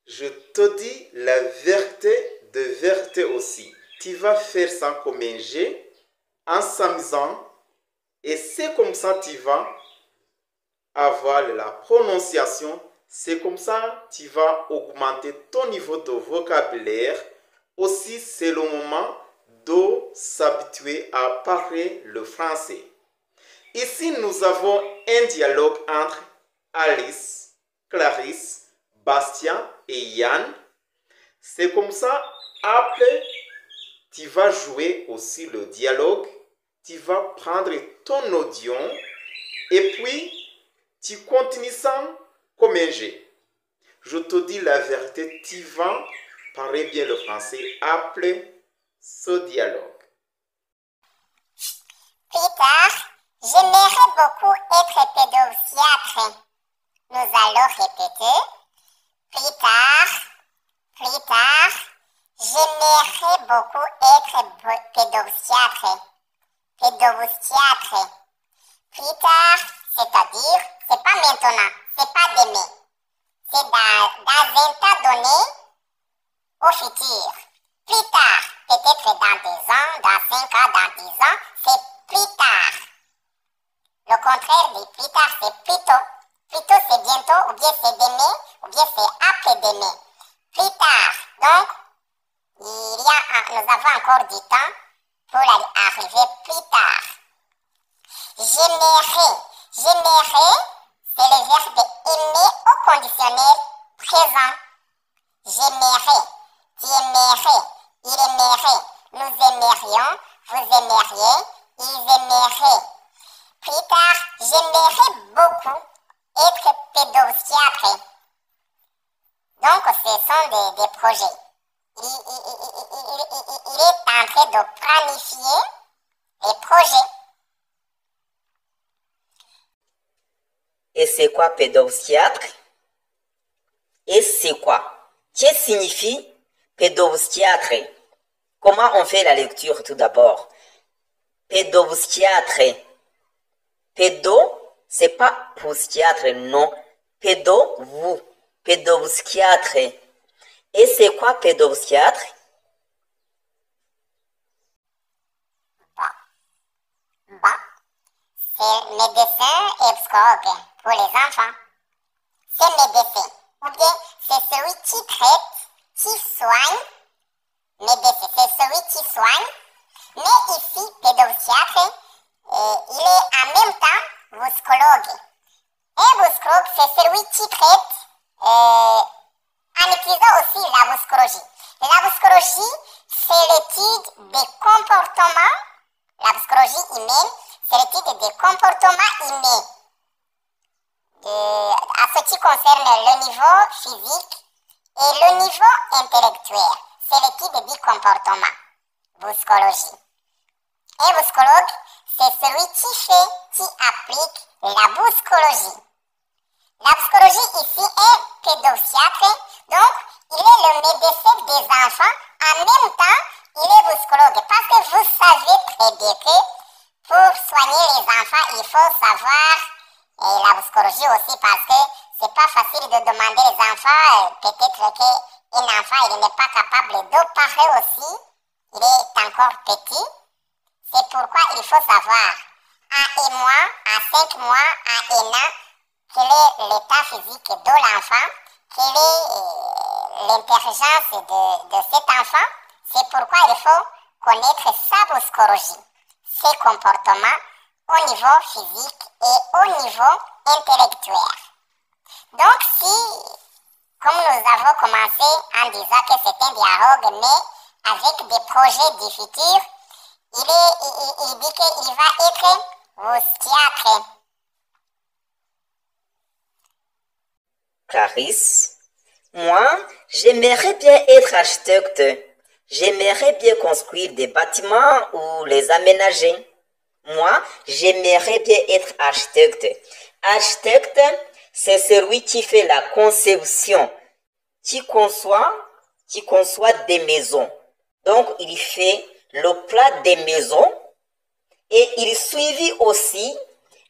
Je te dis la vérité de vérité aussi. Tu vas faire ça comme un jeu en s'amusant et c'est comme ça tu vas avoir la prononciation. C'est comme ça tu vas augmenter ton niveau de vocabulaire. Aussi, c'est le moment de s'habituer à parler le français. Ici, nous avons un dialogue entre Alice, Clarisse, Bastien et Yann. C'est comme ça, après, tu vas jouer aussi le dialogue, tu vas prendre ton audio et puis tu continues ça comme un jeu. Je te dis la vérité, tu vas parler bien le français après ce dialogue. Peter, j'aimerais beaucoup être pédopsychiatre. Nous allons répéter. Peter, j'aimerais beaucoup être pédopsychiatre. Peter, c'est-à-dire, c'est pas maintenant, c'est pas demain. C'est dans un temps donné au futur. Plus tard, peut-être dans 2 ans, dans 5 ans, dans 10 ans, c'est plus tard. Le contraire de plus tard, c'est plus tôt. Plus tôt, c'est bientôt, ou bien c'est demain, ou bien c'est après-demain. Plus tard. Donc, nous avons encore du temps pour arriver plus tard. J'aimerais, c'est le verbe aimer au conditionnel présent. J'aimerais, tu aimerais, il aimerait, nous aimerions, vous aimeriez, ils aimeraient. Plus tard, j'aimerais beaucoup être pédopsychiatre. Donc, ce sont des projets. Il est en train de planifier les projets. Et c'est quoi pédopsychiatre? Et c'est quoi? Qu'est-ce que signifie pédopsychiatre? Comment on fait la lecture tout d'abord? Pédopsychiatre. Pédo, c'est pas pour psychiatre, non. Pédo, vous. Pédopsychiatre. Et c'est quoi pédopsychiatre? C'est médecin et psychologue pour les enfants. C'est médecin. Ou bien c'est celui qui traite, qui soigne. Médecin, c'est celui qui soigne. Mais ici, pédopsychiatre, il est en même temps psychologue. Un psychologue, c'est celui qui traite en utilisant aussi la psychologie. La psychologie, c'est l'étude des comportements. La psychologie humaine, c'est l'étude des comportements humains. À ce qui concerne le niveau physique et le niveau intellectuel. C'est l'étude du comportement. Psychologie. Un psychologue, c'est celui qui applique la psychologie. La psychologie ici est pédopsychiatre, donc il est le médecin des enfants, en même temps il est psychologue. Parce que vous savez très bien que pour soigner les enfants, il faut savoir la psychologie aussi, parce que c'est pas facile de demander aux enfants, peut-être qu'un enfant il n'est pas capable de parler aussi, il est encore petit. C'est pourquoi il faut savoir à 1 mois, à 5 mois, à 1 an, quel est l'état physique de l'enfant, quelle est l'intelligence de cet enfant. C'est pourquoi il faut connaître sa psychologie, ses comportements au niveau physique et au niveau intellectuel. Donc si, comme nous avons commencé en disant que c'est un dialogue, mais avec des projets du futur, il dit qu'il va être psychiatre. Clarisse, moi, j'aimerais bien être architecte. J'aimerais bien construire des bâtiments ou les aménager. Moi, j'aimerais bien être architecte. Architecte, c'est celui qui fait la conception, qui conçoit des maisons. Donc, il fait le plat des maisons et il suivit aussi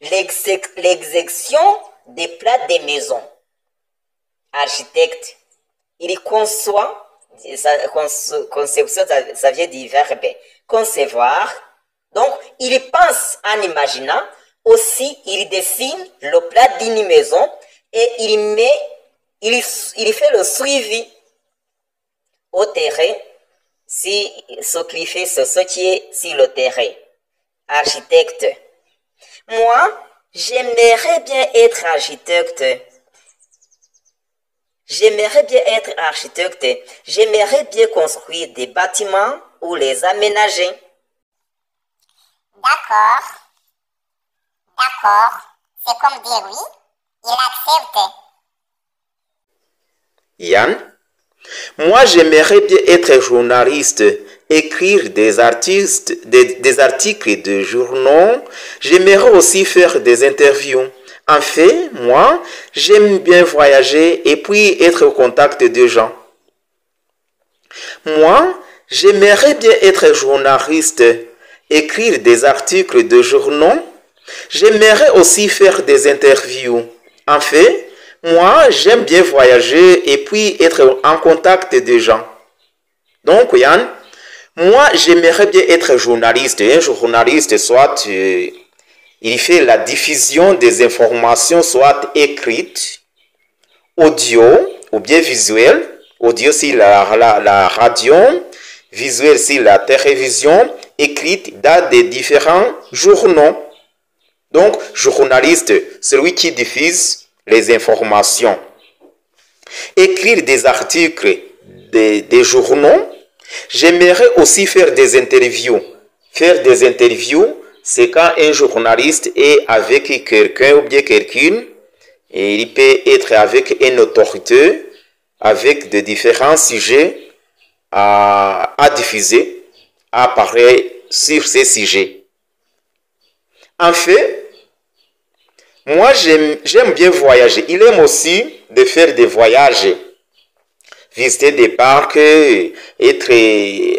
l'exécution des plats des maisons. Architecte. il conçoit, conception, ça vient du verbe concevoir. Donc, il pense en imaginant. Aussi, il dessine le plat d'une maison et il fait le suivi au terrain, si ce qu'il fait, c'est ce qui est sur le terrain. Architecte. Moi, j'aimerais bien être architecte. J'aimerais bien être architecte. J'aimerais bien construire des bâtiments ou les aménager. D'accord. D'accord. C'est comme dire oui. Il accepte. Yann, moi j'aimerais bien être journaliste, écrire des articles de journaux. J'aimerais aussi faire des interviews. En fait, moi, j'aime bien voyager et puis être au contact des gens. Moi, j'aimerais bien être journaliste, écrire des articles de journaux. J'aimerais aussi faire des interviews. En fait, moi, j'aime bien voyager et puis être en contact des gens. Donc, Yann, moi, j'aimerais bien être journaliste. Un journaliste, soit il fait la diffusion des informations, soit écrites, audio ou bien visuelle. Audio, c'est la radio, visuel, c'est la télévision, écrite dans des différents journaux. Donc, journaliste, celui qui diffuse les informations. Écrire des articles, des journaux. J'aimerais aussi faire des interviews. Faire des interviews, c'est quand un journaliste est avec quelqu'un ou bien quelqu'une, et il peut être avec une autorité, avec de différents sujets à diffuser, à parler sur ces sujets. En fait, moi j'aime bien voyager. Il aime aussi de faire des voyages, visiter des parcs, être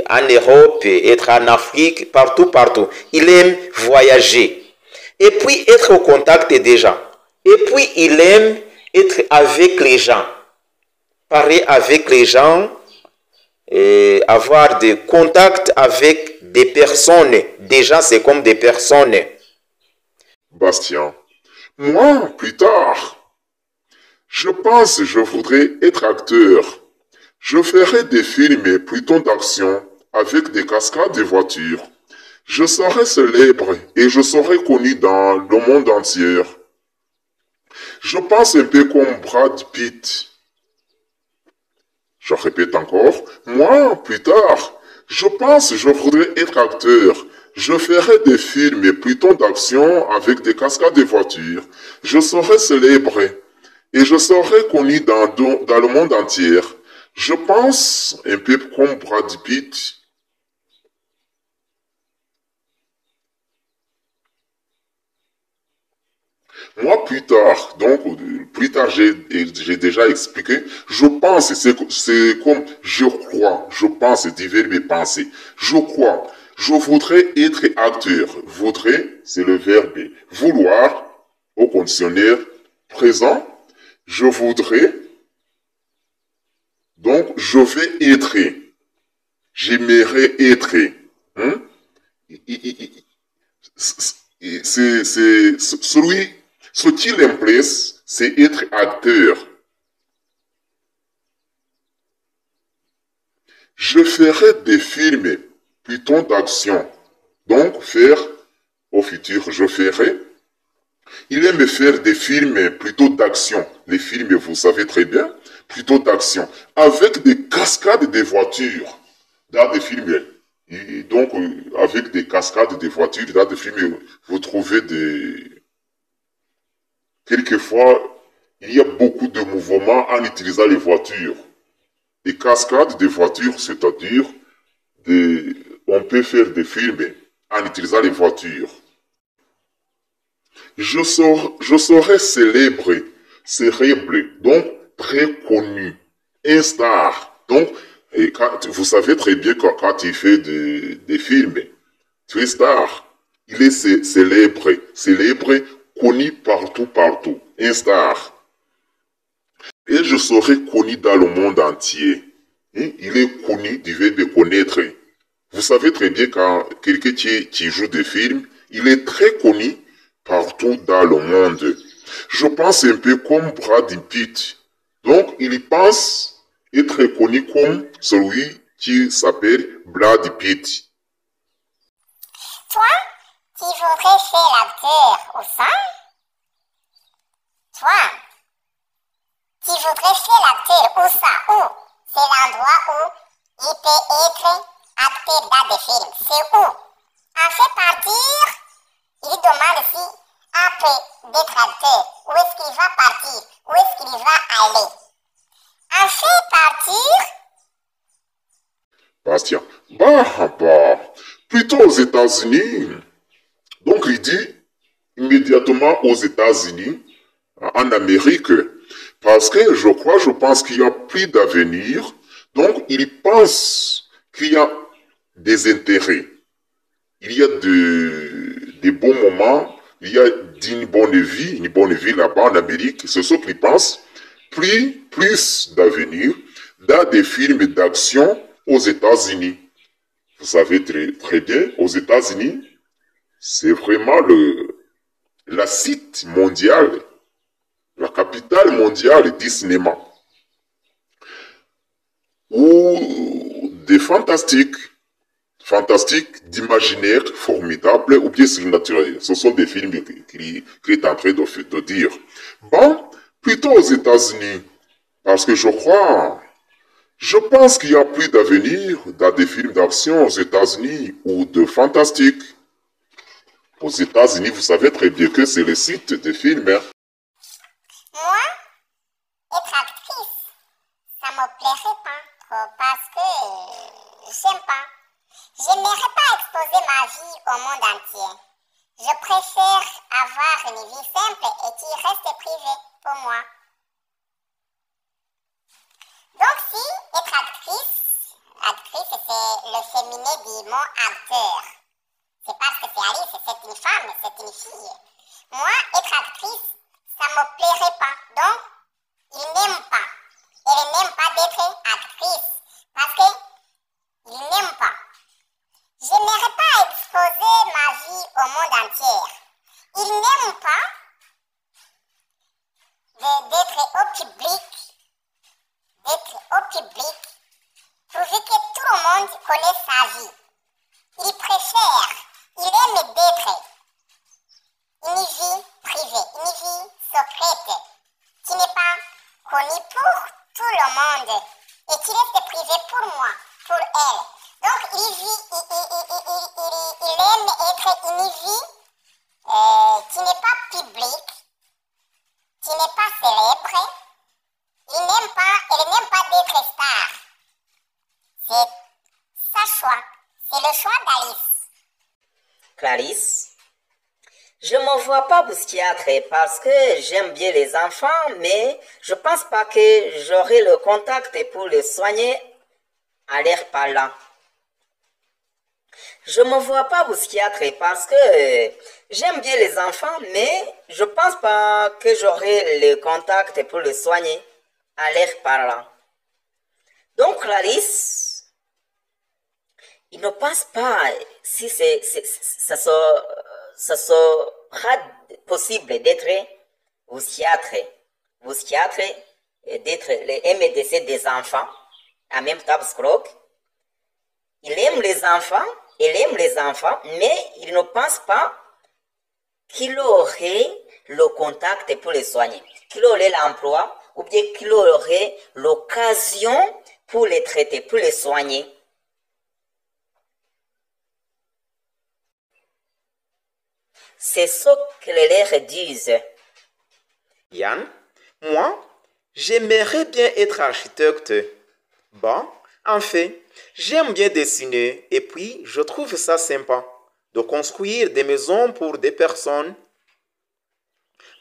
en Europe, être en Afrique, partout. Il aime voyager. Et puis être au contact des gens. Et puis il aime être avec les gens. Parler avec les gens, et avoir des contacts avec des personnes. Des gens, c'est comme des personnes. Bastien, moi, plus tard, je pense que je voudrais être acteur. Je ferai des films plutôt d'action avec des cascades de voitures. Je serai célèbre et je serai connu dans le monde entier. Je pense un peu comme Brad Pitt. Je répète encore, moi, plus tard, je pense que je voudrais être acteur. Je ferai des films plutôt d'action avec des cascades de voitures. Je serai célèbre et je serai connu dans le monde entier. Je pense un peu comme Brad Pitt. Moi, plus tard, j'ai déjà expliqué, je pense, c'est comme je crois, je pense, divers mes pensées. Je crois, je voudrais être acteur. Voudrais, c'est le verbe vouloir, au conditionnel présent. Je voudrais, donc je vais être. J'aimerais être. Hein? C'est celui. Ce qu'il implique, c'est être acteur. Je ferai des films plutôt d'action. Donc, faire au futur, je ferai. Il aime faire des films plutôt d'action. Les films, vous savez très bien, plutôt d'action. Avec des cascades de voitures dans des films. Et donc, avec des cascades de voitures dans des films, vous trouvez des... Quelquefois, il y a beaucoup de mouvements en utilisant les voitures. Des cascades de voitures, c'est-à-dire, on peut faire des films en utilisant les voitures. Je serai célèbre, donc très connu, un star. Donc, vous savez très bien quand tu fais des films, tu es star. Il est célèbre, connu partout, un star. et je serai connu dans le monde entier. Et il est connu, du verbe connaître. Vous savez très bien quand quelqu'un qui joue des films, il est très connu partout dans le monde. Je pense un peu comme Brad Pitt. Donc, il pense être connu comme celui qui s'appelle Brad Pitt. Toi, tu voudrais faire l'acteur où ça? Toi, tu voudrais faire l'acteur où ça? Où? C'est l'endroit où il peut être acteur dans des films. C'est où? En fait partir, il demande si après d'être acteur, où est-ce qu'il va partir? Où est-ce qu'il va aller? En fait partir, Bastien, plutôt aux États-Unis. Donc il dit immédiatement aux États-Unis, en Amérique, parce que je pense qu'il y a plus d'avenir. Donc il pense qu'il y a des intérêts. Il y a des bons moments, il y a une bonne vie là-bas en Amérique. C'est ce qu'il pense. Plus d'avenir dans des films d'action aux États-Unis. Vous savez très bien, aux États-Unis, c'est vraiment la site mondiale, la capitale mondiale du cinéma. Ou des fantastiques d'imaginaire formidable ou bien surnaturel. Ce sont des films qu'il est en train de dire. Bon, plutôt aux États-Unis, parce que je pense qu'il y a plus d'avenir dans des films d'action aux États-Unis ou de fantastique. Aux États-Unis, vous savez très bien que c'est le site des films. Hein. moi, être actrice, ça me plairait pas trop parce que j'aime pas. J'aimerais pas exposer ma vie au monde entier. Je préfère avoir une vie simple et qui reste privée pour moi. Donc si être actrice c'est le féminin du mot acteur. C'est parce que c'est Alice, c'est une femme, c'est une fille. Moi, être actrice, ça me plairait pas. Donc, il n'aime pas. Elle n'aime pas d'être actrice parce que il n'aime pas. J'aimerais pas exposer ma vie au monde entier. Il n'aime pas d'être au public, prouver que tout le monde connaît sa vie. Il aime d'être une vie privée, une vie secrète, qui n'est pas connue pour tout le monde et qui reste privée pour moi, pour elle. Donc il aime être une vie qui n'est pas publique, qui n'est pas célèbre. Elle n'aime pas d'être star. C'est sa choix. C'est le choix d'Alice. Clarisse, je ne me vois pas psychiatre parce que j'aime bien les enfants, mais je pense pas que j'aurai le contact pour les soigner à l'air parlant. Je me vois pas psychiatre parce que j'aime bien les enfants, mais je pense pas que j'aurai le contact pour les soigner à l'air parlant. Donc Clarisse, il ne pense pas si ça sera possible d'être psychiatre et d'être le MDC des enfants, en même temps psychologue. Il aime les enfants, mais il ne pense pas qu'il aurait le contact pour les soigner, qu'il aurait l'emploi ou bien qu'il aurait l'occasion pour les traiter, pour les soigner. C'est ce que les lèvres disent. Yann, moi, j'aimerais bien être architecte. Bon, en fait, j'aime bien dessiner et puis je trouve ça sympa de construire des maisons pour des personnes.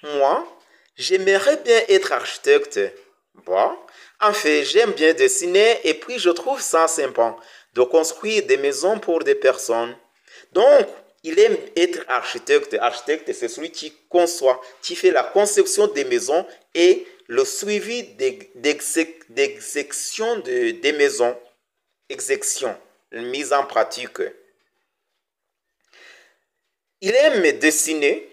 Moi, j'aimerais bien être architecte. Bon, en fait, j'aime bien dessiner et puis je trouve ça sympa de construire des maisons pour des personnes. Donc, il aime être architecte. Architecte, c'est celui qui conçoit, qui fait la conception des maisons et le suivi d'exécution des maisons, exécution, mise en pratique. Il aime dessiner.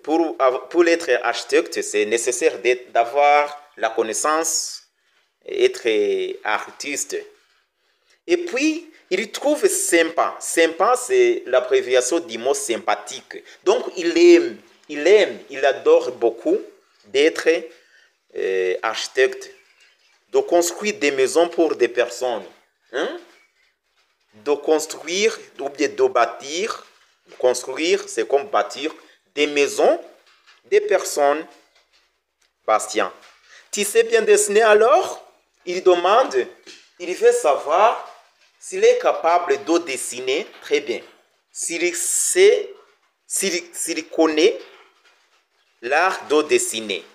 Pour être architecte, c'est nécessaire d'avoir la connaissance, être artiste. Et puis, il trouve sympa. Sympa, c'est l'abréviation du mot sympathique. Donc, il adore beaucoup d'être architecte, de construire des maisons pour des personnes. De construire ou bien de bâtir. Construire, c'est comme bâtir des maisons, des personnes. Bastien, tu sais bien dessiner alors? Il veut savoir s'il est capable de dessiner très bien. S'il connaît l'art de dessiner.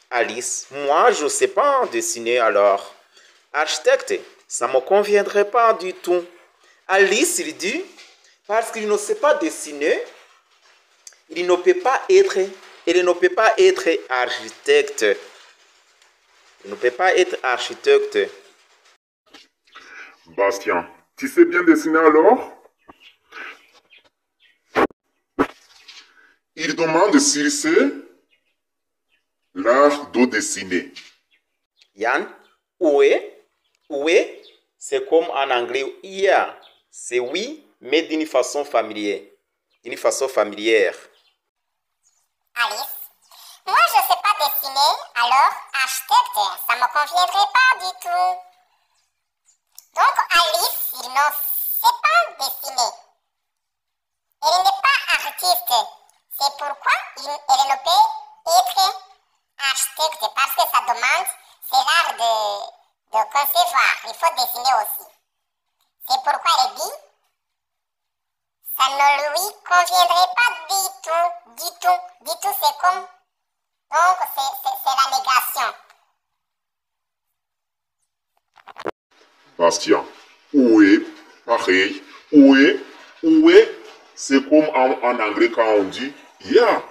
Alice, moi je ne sais pas dessiner alors. Architecte, ça ne me conviendrait pas du tout. Alice, il dit, parce qu'il ne sait pas dessiner, il ne peut pas être architecte. Il ne peut pas être architecte. Bastien, tu sais bien dessiner alors? Il demande s'il sait l'art de dessiner. Yann, oui, c'est comme en anglais, yeah, c'est oui, mais d'une façon familière. Alice, moi je ne sais pas dessiner, alors architecte, ça ne me conviendrait pas du tout. Donc Alice, il ne sait pas dessiner. Elle n'est pas artiste. C'est pourquoi elle ne peut être architecte, parce que ça demande, c'est l'art de concevoir. Il faut dessiner aussi. C'est pourquoi elle dit, ça ne lui conviendrait pas du tout, c'est comme, donc c'est la négation. Bastien, oué, pareil, oué, c'est comme en anglais quand on dit yeah.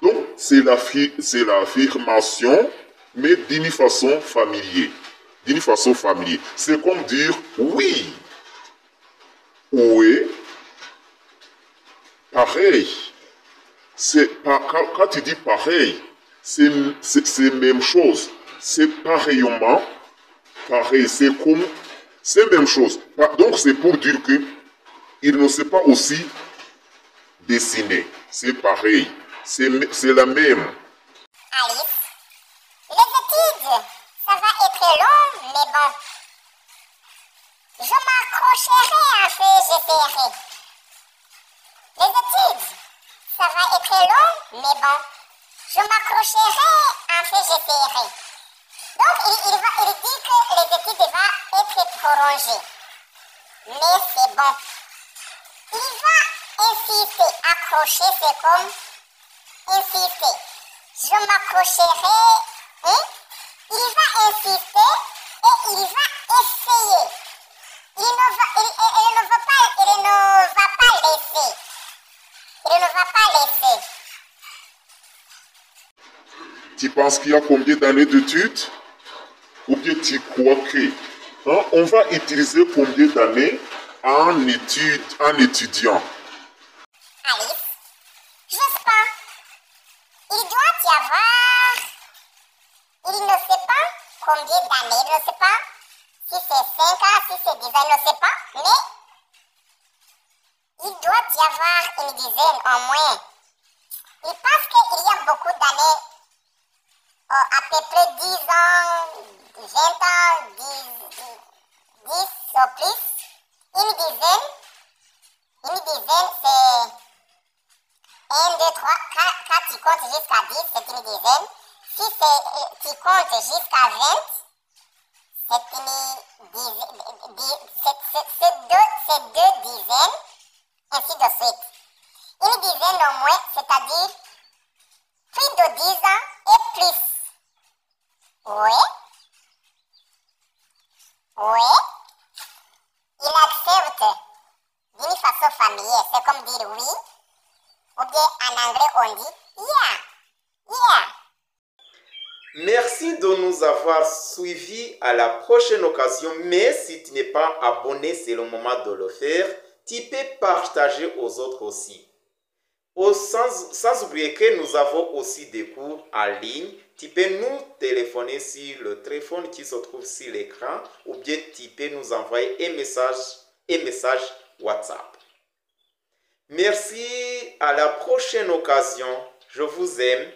Donc c'est l'affirmation, mais d'une façon familière. C'est comme dire oui, oué, pareil. Quand tu dis pareil, c'est même chose. C'est pareillement. Pareil, c'est même chose. Donc c'est pour dire que il ne sait pas aussi dessiner. C'est pareil. C'est la même. Alice, les études, ça va être long, mais bon. Je m'accrocherai un peu, j'essaierai. Les études, ça va être long, mais bon. Je m'accrocherai un peu, j'essaierai. Donc, il dit que les études vont être prolongées. Mais c'est bon. Il va insister. Accrocher, c'est comme insister. Je m'accrocherai. Il va insister et il va essayer. Il ne va pas laisser. Tu penses qu'il y a combien d'années d'études? Ou bien tu crois que on va utiliser combien d'années en étudiant? Alice, je sais pas. Il doit y avoir. Il ne sait pas combien d'années, il ne sait pas si c'est 5 ans, si c'est 10 ans, il ne sait pas, mais il doit y avoir une dizaine au moins. Il pense qu'il y a beaucoup d'années, à peu près 10 ans, 20 ans, 10 ou plus. Une dizaine, c'est 1, 2, 3. Quand tu comptes jusqu'à 10, c'est une dizaine. Si tu comptes jusqu'à 20, c'est deux dizaines, ainsi de suite. Une dizaine au moins, c'est-à-dire plus de 10 ans et plus. Oui. Il accepte d'une façon familière. C'est comme dire oui. Ou bien en anglais on dit yeah. Yeah. Merci de nous avoir suivis. À la prochaine occasion. Mais si tu n'es pas abonné, c'est le moment de le faire. Tu peux partager aux autres aussi. Sans oublier que nous avons aussi des cours en ligne. Tu peux nous téléphoner sur le téléphone qui se trouve sur l'écran ou bien tu peux nous envoyer un message WhatsApp. Merci, à la prochaine occasion. Je vous aime.